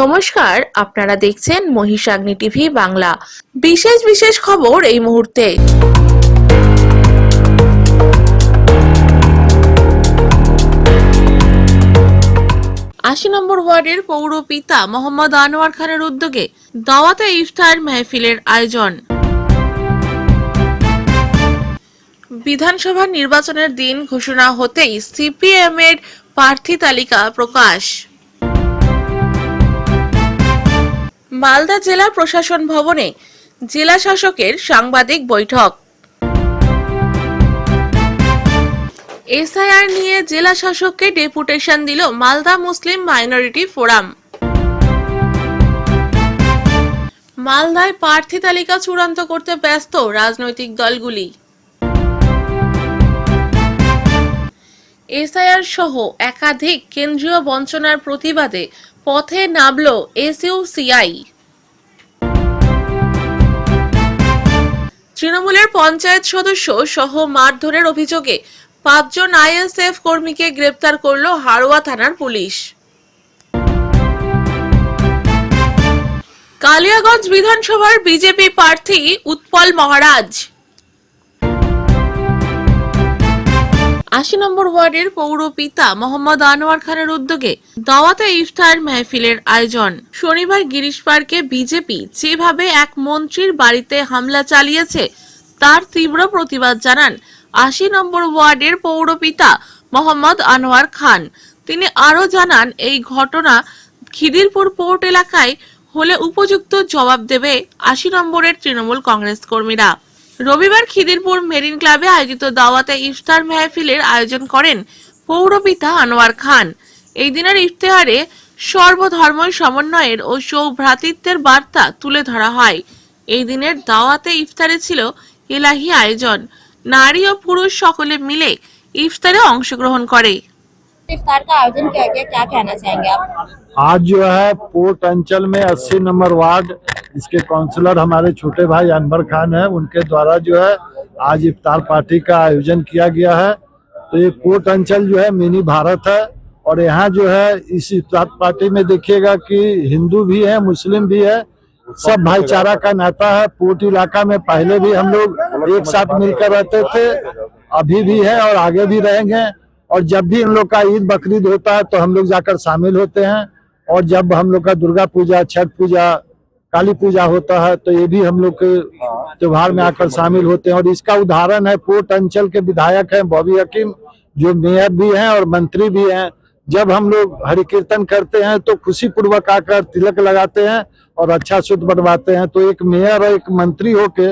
নমস্কার, আপনারা দেখছেন মহিষাগ্নি টিভি বাংলা। বিশেষ খবর এই মুহূর্তে। ৮০ নম্বর ওয়ার্ডের পৌরপিতা মোহাম্মদ আনোয়ার খানের উদ্যোগে দাওয়াতে ইফতার মাহফিলের আয়োজন। বিধানসভা নির্বাচনের দিন ঘোষণা হতেই সিপিএম এর প্রার্থী তালিকা প্রকাশ। মালদা জেলা প্রশাসন ভবনে জেলা শাসকের সাংবাদিক বৈঠক। এসআইআর নিয়ে জেলা শাসককে ডেপুটেশন দিল মালদা মুসলিম মাইনরিটি ফোরাম। মালদায় প্রার্থী তালিকা চূড়ান্ত করতে ব্যস্ত রাজনৈতিক দলগুলি। এসআইআর সহ একাধিক কেন্দ্রীয় বঞ্চনার প্রতিবাদে পথে নামল এসইউসিআই। তৃণমূলের পঞ্চায়েত সদস্য সহ মারধরের অভিযোগে ৫ জন আইএসএফ কর্মীকে গ্রেপ্তার করল হাড়োয়া থানার পুলিশ। কালিয়াগঞ্জ বিধানসভার বিজেপি প্রার্থী উৎপল মহারাজ। ৮০ নম্বর ওয়ার্ডের পৌরপিতা মোহাম্মদ আনোয়ার খানের উদ্যোগে দাওয়াতে ইফতার মাহফিলের আয়োজন। শনিবার গিরিশ পার্কে বিজেপি যেভাবে এক মন্ত্রীর বাড়িতে হামলা চালিয়েছে তার তীব্র প্রতিবাদ জানান ৮০ নম্বর ওয়ার্ডের পৌরপিতা মোহাম্মদ আনোয়ার খান। তিনি আরো জানান, এই ঘটনা খিদিরপুর পোর্ট এলাকায় হলে উপযুক্ত জবাব দেবে ৮০ নম্বরের তৃণমূল কংগ্রেস কর্মীরা। রবিবার খিদিরপুর মেরিন ক্লাবে আয়োজিত দাওয়াতে ইফতার মাহফিলের আয়োজন করেন পৌরপিতা আনোয়ার খান। এই দিনের ইফতারে সর্বধর্ম সমন্বয়ের ও সৌভ্রাতৃত্বের বার্তা তুলে ধরা হয়। এই দিনের দাওয়াতে ইফতারে ছিল ইলাহি আয়োজন। নারী ও পুরুষ সকলে মিলে ইফতারে অংশগ্রহণ করে। इफ्तार का आयोजन किया गया, क्या कहना चाहेंगे आप? आज जो है पोर्ट अंचल में 80 नंबर वार्ड, इसके काउंसलर हमारे छोटे भाई अनवर खान है, उनके द्वारा जो है आज इफ्तार पार्टी का आयोजन किया गया है। तो ये पोर्ट अंचल जो है मिनी भारत है और यहाँ जो है इस इफ्तार पार्टी में देखिएगा कि हिंदू भी है, मुस्लिम भी है, सब भाईचारा का नाता है। पोर्ट इलाका में पहले भी हम लोग एक साथ मिलकर रहते थे, अभी भी है और आगे भी रहेंगे। और जब भी हम लोग का ईद बकरीद होता है तो हम लोग जाकर शामिल होते हैं। और जब हम लोग का दुर्गा पूजा, छठ पूजा, काली पूजा होता है तो ये भी हम लोग के त्योहार में आकर शामिल होते हैं। और इसका उदाहरण है पोर्ट अंचल के विधायक हैं बॉबी हकीम, जो मेयर भी हैं और मंत्री भी हैं। जब हम लोग हरि कीर्तन करते हैं तो खुशी पूर्वक आकर तिलक लगाते हैं और अच्छा शुद्ध बनवाते हैं। तो एक मेयर और एक मंत्री होके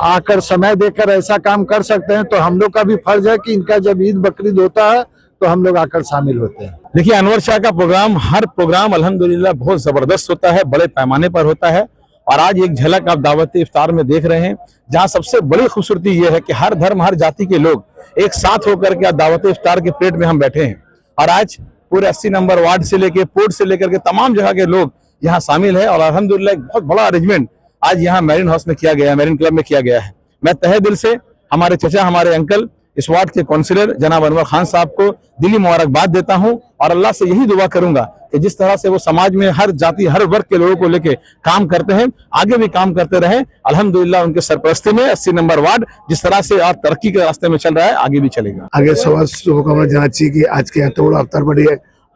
आकर समय देकर ऐसा काम कर सकते हैं तो हम लोग का भी फर्ज है कि इनका जब ईद बकरीद होता है तो हम लोग आकर शामिल होते हैं। देखिए, अनवर शाह का प्रोग्राम, हर प्रोग्राम अल्हम्दुलिल्लाह बहुत जबरदस्त होता है, बड़े पैमाने पर होता है। और आज एक झलक आप दावत इफ्तार में देख रहे हैं, जहां सबसे बड़ी खूबसूरती यह है कि हर धर्म, हर जाति के लोग एक साथ होकर के दावत इफ्तार के प्लेट में हम बैठे हैं। और आज पूरे 80 नंबर वार्ड से लेकर पोर्ट से लेकर के तमाम जगह के लोग यहाँ शामिल है। और अल्हम्दुलिल्लाह एक बहुत बड़ा अरेंजमेंट आज यहाँ मैरिन हाउस में किया गया है, मैरिन क्लब में किया गया है। मैं तहे दिल से हमारे चचा, हमारे अंकल, इस वार्ड के काउंसिलर जनाब अनवर खान साहब को दिली मुबारकबाद देता हूं और अल्लाह से यही दुआ करूंगा कि जिस तरह से वो समाज में हर जाति, हर वर्ग के लोगों को लेके काम करते हैं, आगे भी काम करते रहे। अल्हम्दुलिल्लाह उनके सरपरस्ती में 80 नंबर वार्ड जिस तरह से आज तरक्की के रास्ते में चल रहा है, आगे भी चलेगा। আগে সবার শুভকামনা জানাচ্ছি কি আজকে এত বড় আফতার পার্টি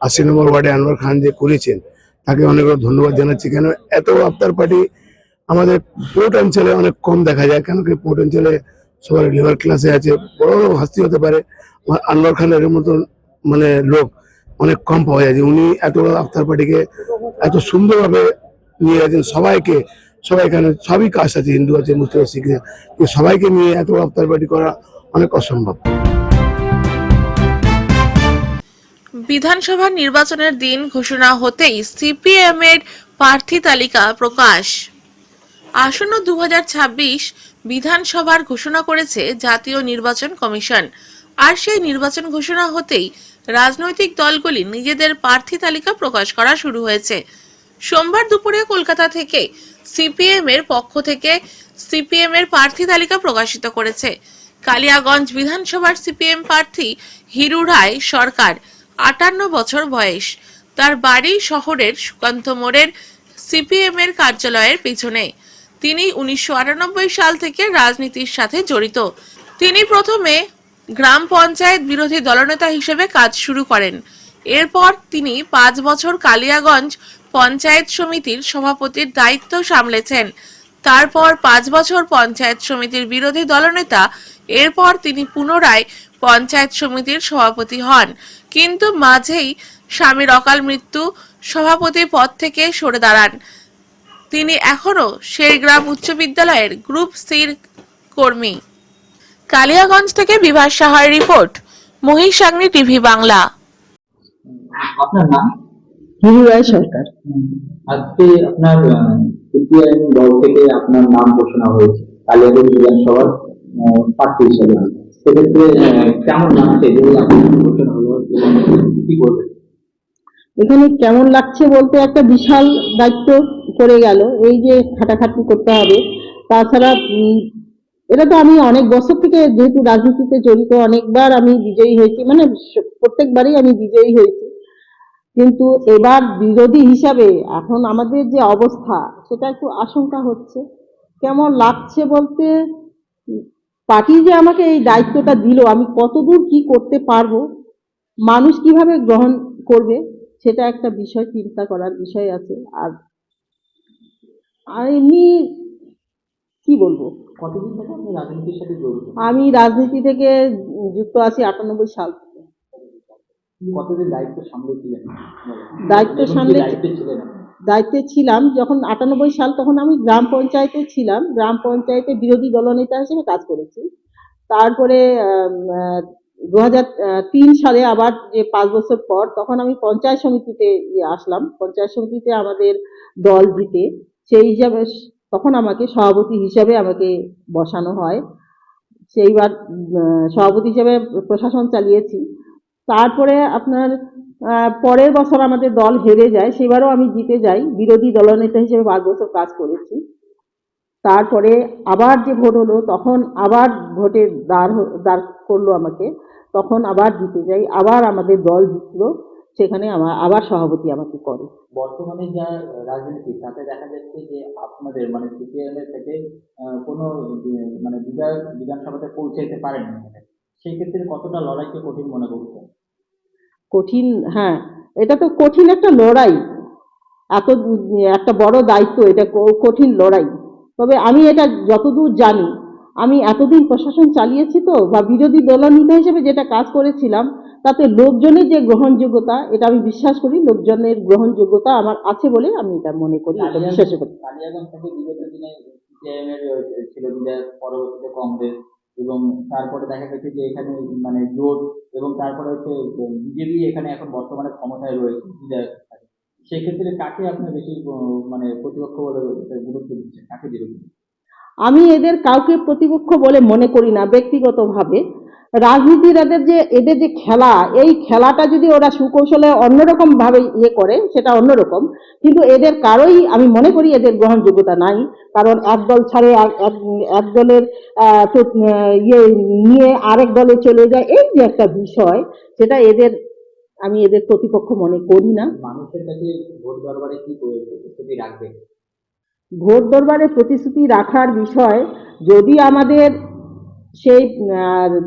80 নম্বর ওয়ার্ডে আনোয়ার খান যে করেছেন তাকে অনেক অনেক ধন্যবাদ জানাচ্ছি। কেন এত বড় আফতার পার্টি আমাদের পোর্ট অঞ্চলে অনেক কম দেখা যায়, কেন কি পোর্ট অঞ্চলে সবার লেবার ক্লাসে আছে, বড় বড় হাস্তি হতে পারে, আনোয়ার খানের মতন মানে লোক অনেক কম পাওয়া যায়। যে উনি এত বড় আফতার পার্টিকে এত সুন্দরভাবে নিয়ে গেছেন, সবাই এখানে সবই কাস্ট আছে, হিন্দু আছে, মুসলিম আছে, শিখ আছে, সবাইকে নিয়ে এত বড় আফতার পার্টি করা অনেক অসম্ভব। বিধানসভা নির্বাচনের দিন ঘোষণা হতেই সিপিএম এর প্রার্থী তালিকা প্রকাশ। আসন্ন 2026 বিধানসভার ঘোষণা করেছে জাতীয় নির্বাচন কমিশন। আর সেই নির্বাচন ঘোষণা হতেই রাজনৈতিক দলগুলি নিজেদের প্রার্থী তালিকা প্রকাশ করা শুরু হয়েছে। সোমবার দুপুরে কলকাতা থেকে সিপিএম এর পক্ষ থেকে সিপিএম এর প্রার্থী তালিকা প্রকাশিত করেছে। কালিয়াগঞ্জ বিধানসভার সিপিএম প্রার্থী হিরু রায় সরকার, 58 বছর বয়স। তার বাড়ি শহরের সুকান্ত মোড়ের সিপিএম এর কার্যালয়ের পিছনে। তিনি 1998 সাল থেকে রাজনীতির সাথে জড়িত। তিনি প্রথমে গ্রাম পঞ্চায়েত বিরোধী দলনেতা হিসেবে কাজ শুরু করেন। এরপর তিনি 5 বছর কালিয়াগঞ্জ পঞ্চায়েত সমিতির সভাপতির দায়িত্ব সামলেছেন। তারপর 5 বছর পঞ্চায়েত সমিতির বিরোধী দলনেতা। এরপর তিনি পুনরায় পঞ্চায়েত সমিতির সভাপতি হন, কিন্তু মাঝেই স্বামীর অকাল মৃত্যু সভাপতি পদ থেকে সরে দাঁড়ান। তিনি এখনো শেরগ্রাম উচ্চ বিদ্যালয়ের গ্রুপ সির কর্মী। কালিয়াগঞ্জ থেকে বিভাস সাহার রিপোর্ট, মহিষাগ্নি টিভি বাংলা। আপনার নাম? হিরুরায় সরকার। আজকে আপনার সিপিআইএম দল থেকে আপনার নাম ঘোষণা হয়েছে কালিয়াগঞ্জ বিধানসভার প্রার্থী হিসেবে। সেক্ষেত্রে কেমন লাগছে যে আপনার ঘোষণা হলো এবং কি করবেন? এখানে কেমন লাগছে বলতে, একটা বিশাল দায়িত্ব পড়ে গেল, এই যে খাটাখাটনি করতে হবে। তাছাড়া এটা তো আমি অনেক বছর থেকে যেহেতু রাজনীতিতে জড়িত, অনেকবার আমি বিজয়ী হয়েছি, মানে প্রত্যেকবারই আমি বিজয়ী হয়েছি। কিন্তু এবার বিরোধী হিসাবে এখন আমাদের যে অবস্থা, সেটা একটু আশঙ্কা হচ্ছে। কেমন লাগছে বলতে, পার্টি যে আমাকে এই দায়িত্বটা দিল, আমি কতদূর কি করতে পারবো, মানুষ কিভাবে গ্রহণ করবে, সেটা একটা বিষয়, চিন্তা করার বিষয় আছে। আর এমনি কি বলবো, কতদিন থেকে আপনি রাজনীতির সাথে জড়িত? আমি রাজনীতি থেকে যুক্ত আছি 98 সাল থেকে। কতদিন দায়িত্ব সামলেছিলেন? দায়িত্বে ছিলাম যখন 98 সাল, তখন আমি গ্রাম পঞ্চায়েতে ছিলাম। গ্রাম পঞ্চায়েতে বিরোধী দলনেতা হিসেবে কাজ করেছি। তারপরে 2003 সালে আবার যে 5 বছর পর, তখন আমি পঞ্চায়েত সমিতিতে আসলাম। পঞ্চায়েত সমিতিতে আমাদের দল জিতে, সেই হিসাবে তখন আমাকে সভাপতি হিসাবে আমাকে বসানো হয়। সেইবার সভাপতি হিসেবে প্রশাসন চালিয়েছি। তারপরে আপনার পরের বছর আমাদের দল হেরে যায়, সেবারও আমি জিতে যাই, বিরোধী দলনেতা হিসেবে 5 বছর কাজ করেছি। তারপরে আবার যে ভোট হলো, তখন আবার ভোটে দাঁড় করলো আমাকে, তখন আবার জিতে যাই, আবার আমাদের দল জিতলো, সেখানে আবার সভাপতি আমাকে করে। বর্তমানে যা রাজনীতি, তাতে দেখা যাচ্ছে যে আপনাদের মানে সিপিআইএম এর থেকে কোনো মানে বিধায়ক বিধানসভাতে পৌঁছাইতে পারেন না। সেই ক্ষেত্রে কতটা লড়াইকে কঠিন মনে করছেন? কঠিন, হ্যাঁ, এটা তো কঠিন একটা লড়াই, এত একটা বড় দায়িত্ব, এটা কঠিন লড়াই। তবে আমি এটা যতদূর জানি, আমি এতদিন প্রশাসন চালিয়েছি তো, বা বিরোধী দলনেতা হিসেবে যেটা কাজ করেছিলাম, তাতে লোকজনের যে গ্রহণযোগ্যতা, এটা আমি বিশ্বাস করি, লোকজনের গ্রহণযোগ্যতা আমার আছে বলে আমি এটা মনে করি, এটা বিশ্বাস করি। কালিয়াগঞ্জ থেকে বিগত দিনে সিপিআইএম এর ছিল বিধায়ক, পরবর্তীতে কংগ্রেস, এবং তারপরে দেখা গেছে যে এখানে মানে জোট, এবং তারপরে হচ্ছে বিজেপি এখানে এখন বর্তমানে ক্ষমতায় রয়েছে বিধায়ক। সেক্ষেত্রে কাকে আপনি বেশি মানে প্রতিপক্ষ বলে গুরুত্ব দিচ্ছেন, কাকে বিরোধী? আমি এদের কাউকে প্রতিপক্ষ বলে মনে করি না ব্যক্তিগতভাবে। রাজনীতির এদের যে খেলা, এই খেলাটা যদি ওরা সুকৌশলে অন্যরকম ভাবে করে, সেটা অন্যরকম, কিন্তু এদের কারোই আমি মনে করি এদের গ্রহণযোগ্যতা নাই। কারণ এক দল ছাড়ে এক দলের নিয়ে আরেক দলে চলে যায়, এই যে একটা বিষয়, সেটা আমি এদের প্রতিপক্ষ মনে করি না। মানুষের কাছে ভোট দরবারে কি প্রতিশ্রুতি রাখবে? ভোট দরবারে প্রতিশ্রুতি রাখার বিষয়, যদি আমাদের সেই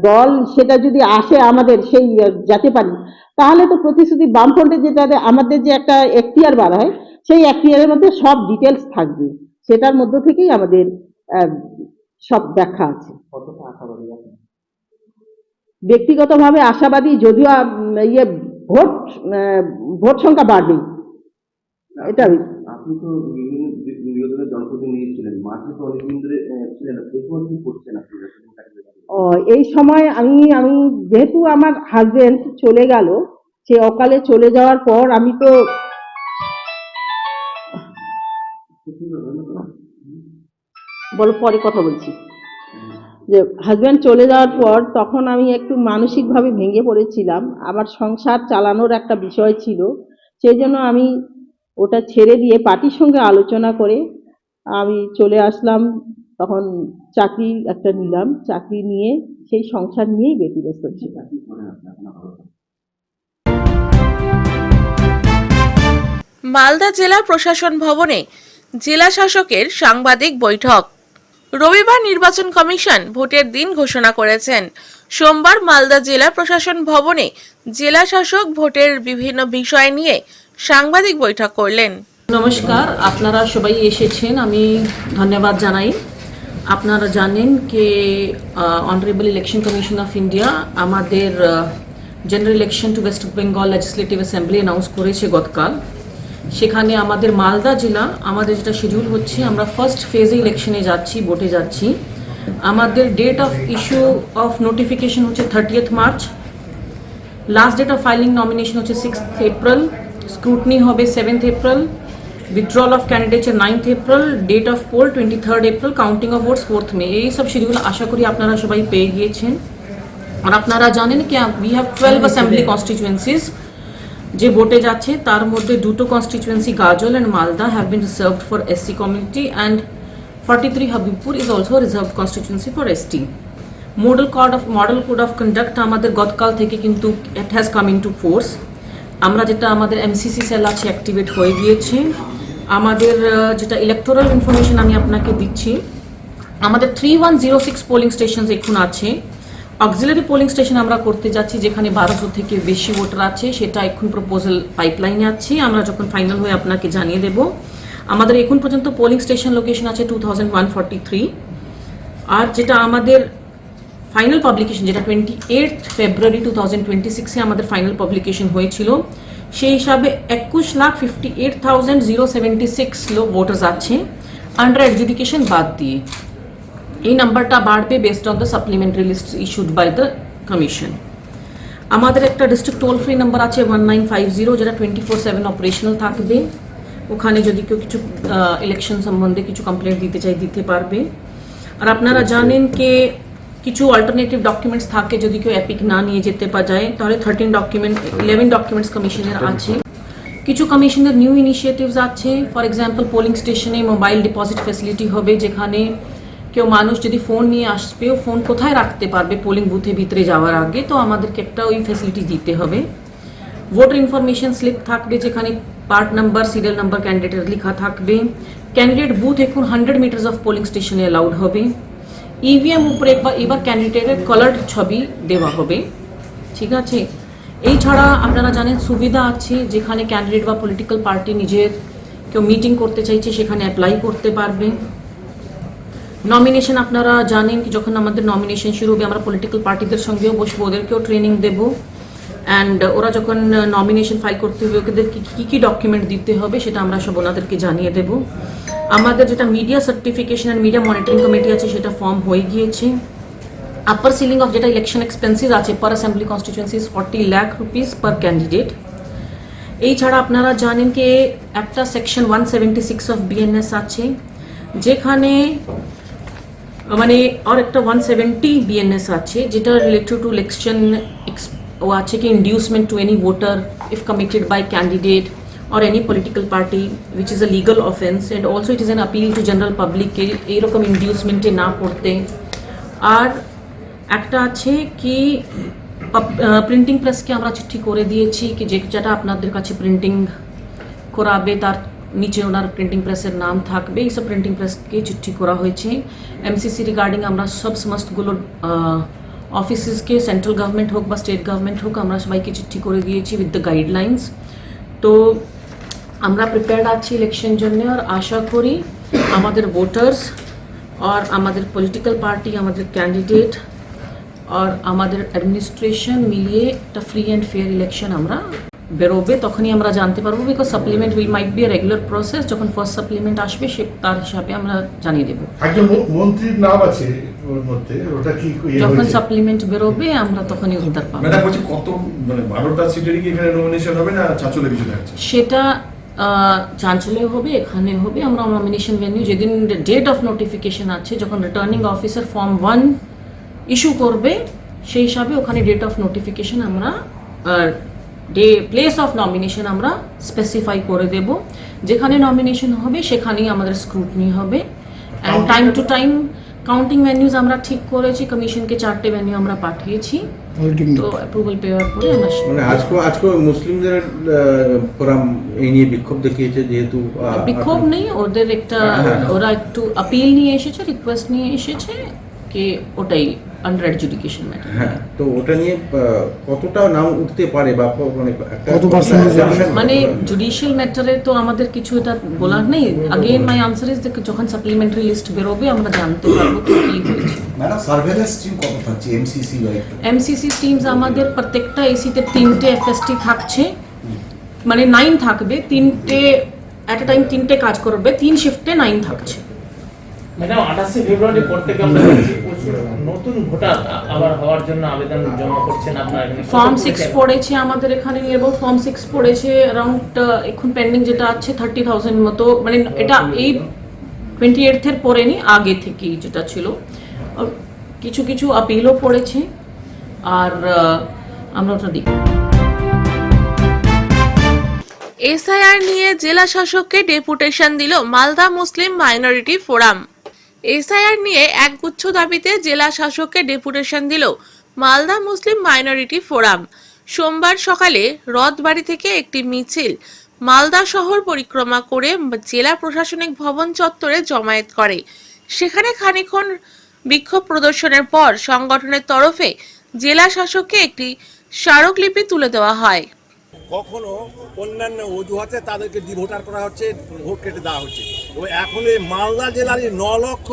দল সেটা যদি আসে, আমাদের সেই যেতে পারি, তাহলে তো প্রতিশ্রুতি বামফ্রন্টের যেটা আমাদের যে একটা এখতিয়ার বার হয়, সেই এখতিয়ারের মধ্যে সব ডিটেলস থাকবে, সেটার মধ্য থেকেই আমাদের সব ব্যাখ্যা আছে। কতটা আশাবাদী আপনি? ব্যক্তিগতভাবে আশাবাদী, যদিও ভোট সংখ্যা বাড়বে, এটা। আপনি তো নিবেদনের জনপ্রতিনিধি ছিলেন, মাঠে তো অনেকদিন ধরে ছিলেন, এই সময় কি করছেন আপনি? এই সময় আমি যেহেতু আমার হাজবেন্ড চলে গেল, সে অকালে চলে যাওয়ার পর, আমি তো বলো পরে কথা বলছি, যে হাজবেন্ড চলে যাওয়ার পর তখন আমি একটু মানসিকভাবে ভেঙে পড়েছিলাম। আমার সংসার চালানোর একটা বিষয় ছিল, সেই জন্য আমি ওটা ছেড়ে দিয়ে পার্টির সঙ্গে আলোচনা করে আমি চলে আসলাম। তখন চাকরি একটা নিলাম, চাকরি নিয়ে সেই সংসার নিয়েই ব্যতিব্যস্ত ছিলাম। মালদা জেলা প্রশাসন ভবনে জেলা শাসকের সাংবাদিক বৈঠক। রবিবার নির্বাচন কমিশন ভোটের দিন ঘোষণা করেছেন। সোমবার মালদা জেলা প্রশাসন ভবনে জেলা শাসক ভোটের বিভিন্ন বিষয় নিয়ে সাংবাদিক বৈঠক করলেন। নমস্কার, আপনারা সবাই এসেছেন, আমি ধন্যবাদ জানাই। আপনারা জানেন যে honourable election commission of India আমাদের general election to West Bengal legislative assembly announce করেছে গতকাল। সেখানে আমাদের মালদা জেলা আমাদের যেটা শিডিউল হচ্ছে, আমরা ফার্স্ট ফেজে ইলেকশনে যাচ্ছি, ভোটে যাচ্ছি। আমাদের date of issue of notification হচ্ছে 30th March, last date of filing nomination হচ্ছে 6th এপ্রিল, স্ক্রুটনি হবে 7th April, withdrawal of candidature 9th April, date of poll 23rd April, counting of votes 4th May। এই সব schedule আশা করি আপনারা সবাই পেয়ে গিয়েছেন। আর আপনারা জানেন কি we have 12 assembly constituencies যে ভোটে যাচ্ছে, তার মধ্যে দুটো constituency Gazole and Malda have been reserved for SC community and 43 Habibpur is also reserved constituency for ST। model code of conduct আমাদের গতকাল থেকে কিন্তু it has come into force। আমরা যেটা আমাদের MCC সেল আছে অ্যাক্টিভেট হয়ে গিয়েছে। আমাদের যেটা ইলেকটোরাল ইনফরমেশন আমি আপনাকে দিচ্ছি, আমাদের 3106 পোলিং স্টেশন এখন আছে। অক্সিলারি পোলিং স্টেশন আমরা করতে যাচ্ছি যেখানে 1200 থেকে বেশি ভোটার আছে, সেটা এখন প্রপোজাল পাইপলাইনে আছে, আমরা যখন ফাইনাল হয়ে আপনাকে জানিয়ে দেব। আমাদের এখন পর্যন্ত পোলিং স্টেশন লোকেশন আছে 2143। আর যেটা আমাদের ফাইনাল পাবলিকেশন, যেটা 28 ফেব্রুয়ারি 2026-এ আমাদের ফাইনাল পাবলিকেশন হয়েছিল, সেই হিসাবে 21,58,076 লোক ভোটার্স আছে আন্ডার এডজুডিকেশন বাদ দিয়ে। এই নাম্বারটা বাড়বে based on the supplementary list issued by the commission. আমাদের একটা ডিস্ট্রিক্ট টোল ফ্রি নাম্বার আছে 1950, যেটা 24/7 অপারেশনাল থাকবে। ওখানে যদি কেউ কিছু ইলেকশন সম্বন্ধে কিছু কমপ্লেন্ট দিতে চাই দিতে পারবে। আর আপনারা জানেন যে কিছু অল্টারনেটিভ ডকুমেন্টস থাকে, যদি কেউ অ্যাপিক না নিয়ে যেতে যায় তাহলে 11 ডকুমেন্টস কমিশনের আছে। কিছু কমিশনের নিউ ইনিশিয়েটিভস আছে, ফর এক্সাম্পল পোলিং স্টেশনে মোবাইল ডিপোজিট ফ্যাসিলিটি হবে, যেখানে কেউ মানুষ যদি ফোন নিয়ে আসবে, ও ফোন কোথায় রাখতে পারবে পোলিং বুথে ভিতরে যাওয়ার আগে, তো আমাদেরকে একটা ওই ফ্যাসিলিটি দিতে হবে। ভোটার ইনফরমেশন স্লিপ থাকবে, যেখানে পার্ট নাম্বার, সিরিয়াল নাম্বার ক্যান্ডিডেটের লেখা থাকবে। ক্যান্ডিডেট বুথ এখন 100 মিটার্স অফ পোলিং স্টেশনে অ্যালাউড হবে। ইভিএম উপরে এবার ক্যান্ডিডেটের কালার্ড ছবি দেওয়া হবে, ঠিক আছে। এই ছাড়া আপনারা জানেন সুবিধা আছে, যেখানে ক্যান্ডিডেট বা পলিটিক্যাল পার্টি নিজের কেউ মিটিং করতে চাইছে সেখানে অ্যাপ্লাই করতে পারবে। নমিনেশন আপনারা জানেন কি যখন আমাদের নমিনেশন শুরু হবে, আমরা পলিটিক্যাল পার্টিদের সঙ্গেও বসবো, ওদেরকেও ট্রেনিং দেবো। অ্যান্ড ওরা যখন নমিনেশন ফাইল করতে হবে, ওদের কী ডকুমেন্ট দিতে হবে সেটা আমরা সব ওনাদেরকে জানিয়ে দেবো। আমাদের যেটা media certification and media monitoring committee আছে, সেটা ফর্ম হয়ে গিয়েছে। আপার সিলিং অফ যেটা ইলেকশন এক্সপেন্সেস আছে per assembly constituencies 40 lakh rupees per candidate. এই ছাড়া আপনারা জানেন কি একটা সেকশন 176 অফ BNS আছে, যেখানে মানে আর একটা 170 BNS আছে, যেটা রিলেটেড টু ইলেকশন ও আছে কি inducement to any voter if committed by candidate or any political party which is a legal offense, and also it is an appeal to general public ke erokom inducement e na porte। আর একটা আছে কি printing প্রেসকে আমরা চিঠি করে দিয়েছি কি যেটা আপনাদের কাছে প্রিন্টিং করাবে তার নিচে ওনার প্রিন্টিং প্রেসের নাম থাকবে। এইসব প্রিন্টিং প্রেসকে চিঠি করা হয়েছে। MCC রিগার্ডিং আমরা সব সমস্তগুলো অফিসেসকে, সেন্ট্রাল গভর্নমেন্ট হোক বা স্টেট গভর্নমেন্ট হোক, আমরা সবাইকে চিঠি করে দিয়েছি উইথ দ্য গাইডলাইন্স। তো আমরা প্রিপেয়ার্ড আছি ইলেকশন জন্য, আর আশা করি আমাদের ভোটার্স আর আমাদের পলিটিক্যাল পার্টি, আমাদের ক্যান্ডিডেট আর আমাদের অ্যাডমিনিস্ট্রেশন মিলিয়ে একটা ফ্রি অ্যান্ড ফেয়ার ইলেকশন আমরা বেরোবে, তখনই আমরা জানতে পারবো। Because supplement will might B a regular process, যখন ফার্স্ট সাপ্লিমেন্ট আসবে সে তার হিসাবে আমরা জানিয়ে দেবো। একজন মন্ত্রীর নাম আছে ওর মধ্যে, ওটা কি যখন সাপ্লিমেন্ট বেরোবে আমরা তখনই উত্তর পাবো। ম্যাডাম বলছি কত মানে 12টা সিটেরই কি এখানে নমিনেশন হবে না চাঁচলে কিছু থাকছে? সেটা চাঞ্চলে হবে, এখানে হবে। আমরা নমিনেশন ভেন্যু যেদিন ডেট অফ নোটিফিকেশন আছে, যখন রিটার্নিং অফিসার ফর্ম 1 ইস্যু করবে, সেই হিসাবে ওখানে ডেট অফ নোটিফিকেশন আমরা প্লেস অফ নমিনেশন আমরা স্পেসিফাই করে দেব। যেখানে নমিনেশন হবে সেখানেই আমাদের স্ক্রুটনি হবে। And time to time counting venues আমরা ঠিক করেছি, কমিশনকে 4টে ভেন্যু আমরা পাঠিয়েছি। তো অ্যাপ্রুভাল পাওয়ার পরে আমরা মানে আজকে মুসলিমদের ফোরাম এই নিয়ে বিক্ষোভ দেখিয়েছে, যেহেতু বিক্ষোভ নেই, ওদের একটা ওরা একটু আপিল নিয়ে এসেছে, রিকোয়েস্ট নিয়ে এসেছে কি ওটাই আন্ডার এডজুডিকেশন ম্যাটার। হ্যাঁ, তো ওটা নিয়ে কতটা নাম উঠতে পারে বা মানে কত পার্সেন্টেজ? মানে জুডিশিয়াল ম্যাটারে তো আমাদের কিছু এটা বলার নেই। আগেন মাই আনসার ইজ যখন সাপ্লিমেন্টারি লিস্ট বেরোবে আমরা জানতে পারবো কি হয়েছে। ম্যাডাম সার্ভেলেন্স টিম কত থাকছে এমসিসি ওয়াইজ? এমসিসি টিমস আমাদের প্রত্যেকটা এসিতে 3টে এফএসটি থাকছে, মানে 9 থাকবে, 3টে এট এ টাইম 3টে কাজ করবে, 3 শিফটে 9 থাকছে। ম্যাডাম 28 ফেব্রুয়ারি পর থেকে আমরা দেখছি প্রচুর নতুন ভোটার আবার হওয়ার জন্য আবেদন জমা করছেন আপনারা এখানে। ফর্ম 6 পড়েছে আমাদের এখানে, এবং ফর্ম 6 পড়েছে অ্যারাউন্ড এখন পেন্ডিং যেটা আছে 30,000 মতো, মানে এটা এই 28 এর পরে নি, আগে থেকেই যেটা ছিল। আর কিছু কিছু আপিলও পড়েছে, আর আমরা ওটা দেখি। এসআইআর নিয়ে জেলা শাসককে ডেপুটেশন দিল মালদা মুসলিম মাইনরিটি ফোরাম। এসআইআর নিয়ে একগুচ্ছ দাবিতে জেলা শাসককে ডেপুটেশন দিল মালদা মুসলিম মাইনরিটি ফোরাম। সোমবার সকালে রথবাড়ি থেকে একটি মিছিল মালদা শহর পরিক্রমা করে জেলা প্রশাসনিক ভবন চত্বরে জমায়েত করে। সেখানে খানিকক্ষণ বিক্ষোভ প্রদর্শনের পর সংগঠনের তরফে জেলা শাসককে একটি স্মারকলিপি তুলে দেওয়া হয়। কখনো অন্যান্য অজুহাতে তাদেরকে ডিভোটার করা হচ্ছে, ভোট কেটে দেওয়া হচ্ছে। তো এখন এই মালদা জেলার 9 লক্ষ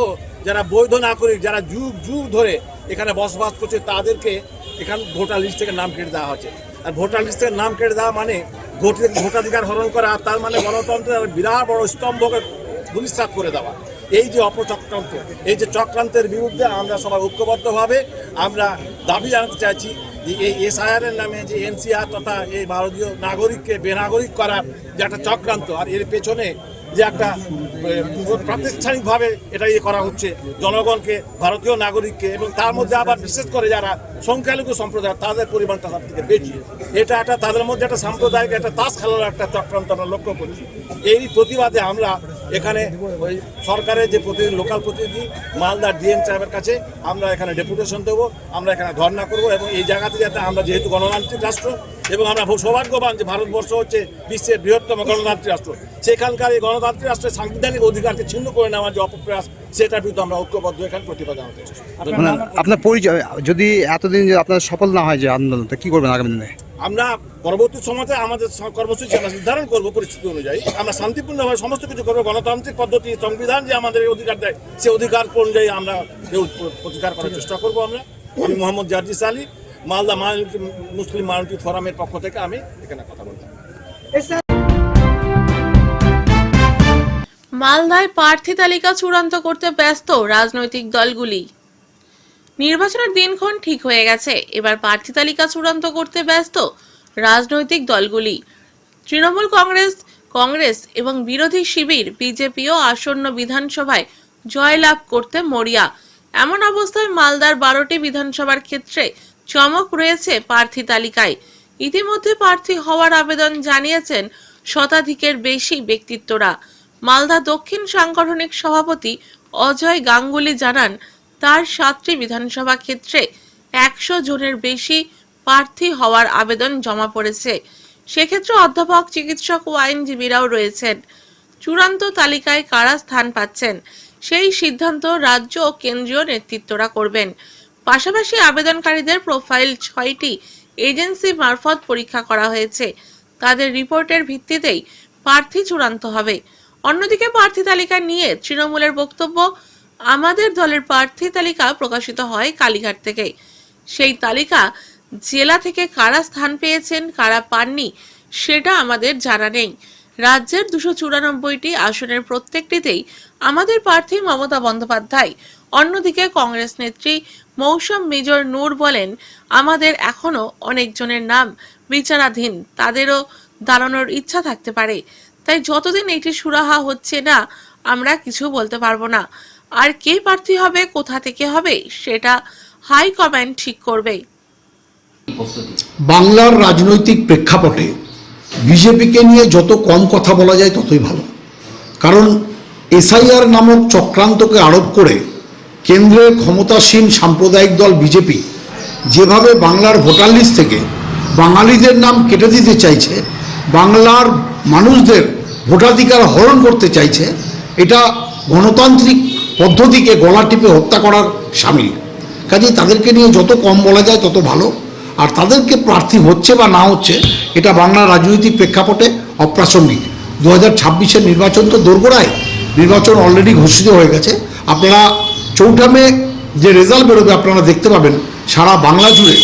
যারা বৈধ নাগরিক, যারা যুগ যুগ ধরে এখানে বসবাস করছে, তাদেরকে এখানে ভোটার লিস্ট থেকে নাম কেটে দেওয়া হচ্ছে। আর ভোটার লিস্ট থেকে নাম কেটে দেওয়া মানে ভোটাধিকার হরণ করা, তার মানে গণতন্ত্রের বিরাট বড় স্তম্ভকে ধূলিসাৎ করে দেওয়া। এই যে অপচক্রান্ত, এই যে চক্রান্তের বিরুদ্ধে আমরা সবাই ঐক্যবদ্ধভাবে আমরা দাবি জানাতে চাইছি যে এই এসআইআর এর নামে যে এনসিআর তথা এই ভারতীয় নাগরিককে বেনাগরিক করার যে একটা চক্রান্ত, আর এর পেছনে যে একটা প্রাতিষ্ঠানিকভাবে এটা করা হচ্ছে জনগণকে, ভারতীয় নাগরিককে, এবং তার মধ্যে আবার বিশেষ করে যারা সংখ্যালঘু সম্প্রদায় তাদের পরিমাণটা সব থেকে বেশি। এটা একটা তাদের মধ্যে একটা সাম্প্রদায়িক একটা তাস খেলার একটা চক্রান্ত আমরা লক্ষ্য করছি। এই প্রতিবাদে আমরা এখানে ওই সরকারের যে প্রতিনিধি, লোকাল প্রতিনিধি মালদা ডিএম সাহেবের কাছে আমরা এখানে ডেপুটেশন দেবো, আমরা এখানে ধর্ণা করবো। এবং এই জায়গাতে যাতে আমরা, যেহেতু গণতান্ত্রিক রাষ্ট্র এবং আমরা সৌভাগ্যবান যে ভারতবর্ষ হচ্ছে বিশ্বের বৃহত্তম গণতান্ত্রিক রাষ্ট্র, সেখানকার এই গণতান্ত্রিক রাষ্ট্রের সাংবিধানিক অধিকারকে ছিন্ন করে নেওয়ার যে অপপ্রয়াস, সেটার বিরুদ্ধে আমরা ঐক্যবদ্ধ এখানে প্রতিবাদ জানাতে চাই। আপনার পরিচয়, যদি এতদিন আপনার সফল না হয় যে আন্দোলন, তো কি করবেন আগামী দিনে? আমরা পরবর্তী সময়তে আমাদের কর্মসূচি আমরা নির্ধারণ করবো পরিস্থিতি অনুযায়ী। আমরা শান্তিপূর্ণভাবে সমস্ত কিছু করবো, গণতান্ত্রিক পদ্ধতি, সংবিধান যে আমাদের অধিকার দেয় সে অধিকার অনুযায়ী আমরা প্রতিকার করার চেষ্টা করবো। আমি মোহাম্মদ জার্জিস আলী, মালদা মুসলিম মাইনরিটি ফোরামের পক্ষ থেকে আমি এখানে কথা বললাম। মালদায় প্রার্থী তালিকা চূড়ান্ত করতে ব্যস্ত রাজনৈতিক দলগুলি। নির্বাচনের দিনক্ষণ ঠিক হয়ে গেছে, এবার প্রার্থী তালিকা চূড়ান্ত করতে ব্যস্ত রাজনৈতিক দলগুলি। তৃণমূল কংগ্রেস এবং বিরোধী শিবির বিজেপিও আসন্ন বিধানসভায় জয়লাভ করতে মরিয়া। এমন অবস্থায় মালদার 12টি বিধানসভার ক্ষেত্রে চমক রয়েছে প্রার্থী তালিকায়। ইতিমধ্যে প্রার্থী হওয়ার আবেদন জানিয়েছেন শতাধিকের বেশি ব্যক্তিত্বরা। মালদা দক্ষিণ সাংগঠনিক সভাপতি অজয় গাঙ্গুলি জানান, তার 7টি বিধানসভা ক্ষেত্রে 100 জনের বেশি প্রার্থী হওয়ার আবেদন জমা পড়েছে। সেক্ষেত্রে অধ্যাপক, চিকিৎসক ও আইনজীবীরাও রয়েছেন। চূড়ান্ত তালিকায় কারা স্থান পাচ্ছেন সেই সিদ্ধান্ত রাজ্য ও কেন্দ্রীয় নেতৃত্বরা করবেন। পাশাপাশি আবেদনকারীদের প্রোফাইল 6টি এজেন্সি মারফত পরীক্ষা করা হয়েছে। তাদের রিপোর্টের ভিত্তিতেই প্রার্থী চূড়ান্ত হবে। অন্যদিকে প্রার্থী তালিকা নিয়ে তৃণমূলের বক্তব্য, আমাদের দলের প্রার্থী তালিকা প্রকাশিত হয় কালীঘাট থেকে। সেই তালিকা জেলা থেকে কারা স্থান পেয়েছেন, কারা পাননি সেটা আমাদের জানা নেই। রাজ্যের 294টি আসনের প্রত্যেকটিতেই আমাদের প্রার্থী মমতা বন্দ্যোপাধ্যায়। অন্যদিকে কংগ্রেস নেত্রী মৌসুম মেজর নূর বলেন, আমাদের এখনো অনেকজনের নাম বিচারাধীন, তাদেরও দাঁড়ানোর ইচ্ছা থাকতে পারে। তাই যতদিন এটি সুরাহা হচ্ছে না আমরা কিছু বলতে পারবো না। আর কে প্রার্থী হবে, কোথা থেকে হবে সেটা হাই কমান্ড ঠিক করবে। বাংলার রাজনৈতিক প্রেক্ষাপটে বিজেপিকে নিয়ে যত কম কথা বলা যায় ততই ভালো। কারণ এসআইআর নামক চক্রান্তকে আরোপ করে কেন্দ্রের ক্ষমতাসীন সাম্প্রদায়িক দল বিজেপি যেভাবে বাংলার ভোটার লিস্ট থেকে বাঙালিদের নাম কেটে দিতে চাইছে, বাংলার মানুষদের ভোটাধিকার হরণ করতে চাইছে, এটা গণতান্ত্রিক পদ্ধতিকে গলা টিপে হত্যা করার শামিল। কাজেই তাদেরকে নিয়ে যত কম বলা যায় তত ভালো। আর তাদেরকে প্রার্থী হচ্ছে বা না হচ্ছে এটা বাংলার রাজনৈতিক প্রেক্ষাপটে অপ্রাসঙ্গিক। 2026-এর নির্বাচন তো দোরগোড়ায়, নির্বাচন অলরেডি ঘোষিত হয়ে গেছে। আপনারা 4 মে যে রেজাল্ট বেরোবে আপনারা দেখতে পাবেন সারা বাংলা জুড়ে